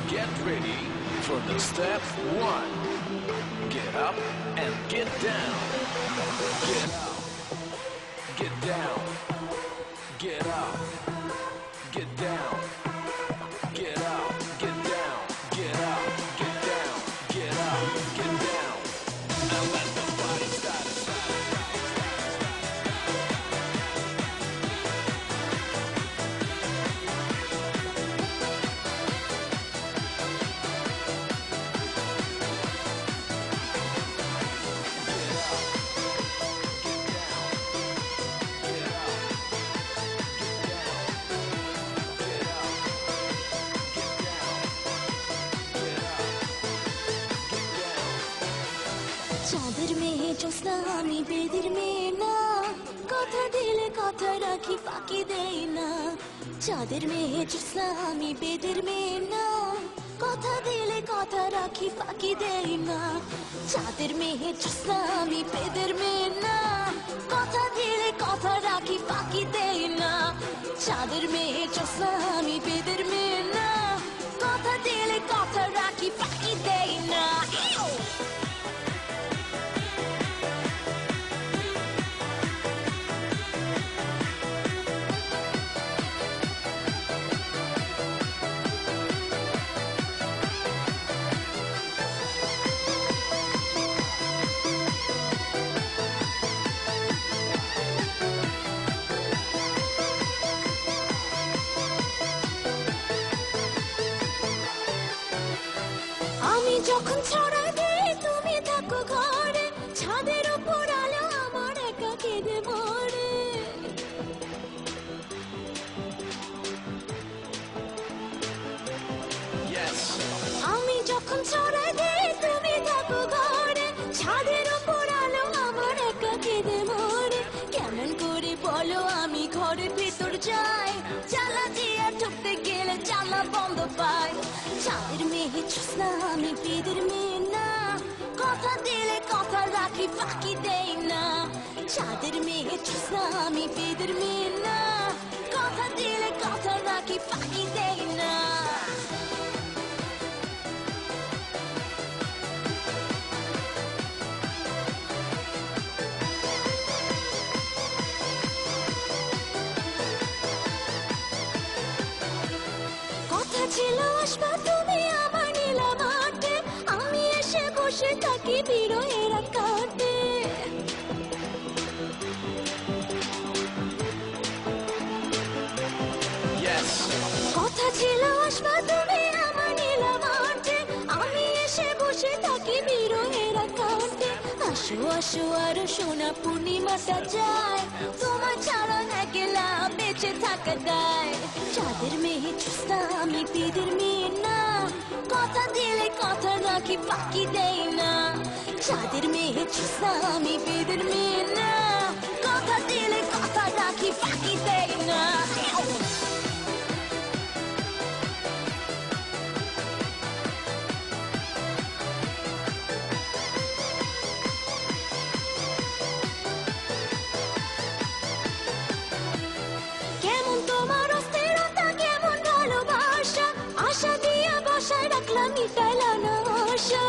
Get ready for the step one. Get up and get down. Get up. Get down. Get up. Get down. Get up. Get down. Get up. Get down. Get up. Get down. And let the body start. চাঁদের মেয়ে জ্যোৎস্না আমি বেদের মেয়ে না, কথা দিলে কথা রাখি ফাঁকি দেই না। চাঁদের মেয়ে জ্যোৎস্না আমি বেদের মেয়ে না, কথা দিলে কথা রাখি ফাঁকি দেই না। চাঁদের মেয়ে জ্যোৎস্না আমি বেদের মেয়ে না, কথা দিলে কথা রাখি ফাঁকি দেই না। চাঁদের মেয়ে জ্যোৎস্না আমি বেদের মেয়ে না, কথা দিলে কথা রাখি ফাঁকি দেই না। আমি যখন ছড়া দিই তুমি থাকো ঘরে, ছাদের উপর আলো আমার একা কেঁদে মরে। Yes. আমি যখন ছড়া দিই তুমি থাকো ঘরে, ছাদের উপর আলো আমার একা কেঁদে মরে। কেমন করে বলো আমি ঘরের ভেতর যাই, জ্বালা দিয়ে ঢুকতে গেলে জ্বালা বন্ধ পাই। চাঁদের মেয়ে জ্যোৎস্না আমি বেদের মেয়ে না, কথা দিলে কথা রাখি ফাঁকি দেই না। চাঁদের মেয়ে জ্যোৎস্না আমি বেদের মেয়ে না, কথা দিলে কথা রাখি ফাঁকি দেই না। কথা ছিল আসবা তুমি আমার নীলা মাঠে, আমি এসে বসে থাকি বিরহের কাটে। Yes. কথা ছিল আসবা তুমি আমার নীলা মাঠে, আমি এসে বসে থাকি বিরহের কাটে। আসো আসো আরো সোনা পূর্ণিমাটা যায়, তোমার ছাড়া একলা বেঁচে থাকা দায়। চাঁদের মেয়ে জ্যোৎস্না আমি বেদের মেয়ে না, কথা দিলে কথা রাখি ফাঁকি দেই না। চাঁদের মেয়ে জ্যোৎস্না আমি বেদের মেয়ে না, কথা দিলে কথা রাখি ফাঁকি দেই না। কেমন তোমার অস্থিরতা, কেমন ভালোবাসা, আশা দিয়া বসায় রাখলাম মিটাইলা না আশা।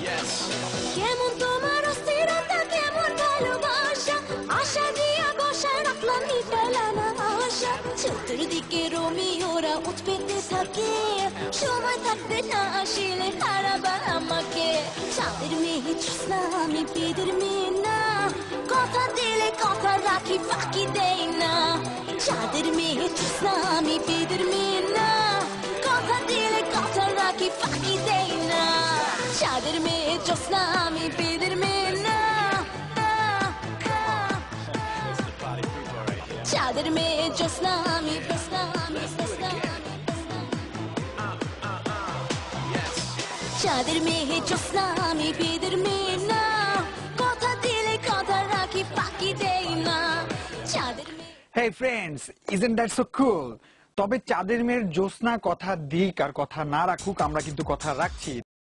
Yes. কেমন তোমার অস্থিরতা, কেমন ভালোবাসা, আশা দিয়া বসায় রাখলাম মিটাইলা না আশা। চতুর্দিকে রোমিওরা উৎপেতে থাকে, সময় থাকতে না আসিলে হারাবা আমাকে। চাঁদের মেয়ে জ্যোৎস্না আমি বেদের মেয়ে না, কথা দিলে কথা রাখি ফাঁকি দেই না। চাঁদের মেয়ে জ্যোৎস্না আমি বেদের মেয়ে না, কথা দিলে কথা রাখি ফাঁকি দেই না। চাঁদের মেয়ে জ্যোৎস্না আমি বেদের মেয়ে না, চাঁদের মেয়ে জ্যোৎস্না আমি জ্যোৎস্না আমি জ্যোৎস্না। চাঁদের মেয়ে জ্যোৎস্না আমি বেদের মেয়ে না, কথা দিলে কথা রাখি ফাঁকি দেই না। চাঁদের মেয়ে। Hey friends, isn't that so cool? তবে চাঁদের মেয়ের জ্যোৎস্না কথা দিক আর কথা না রাখুক, আমরা কিন্তু কথা রাখছি।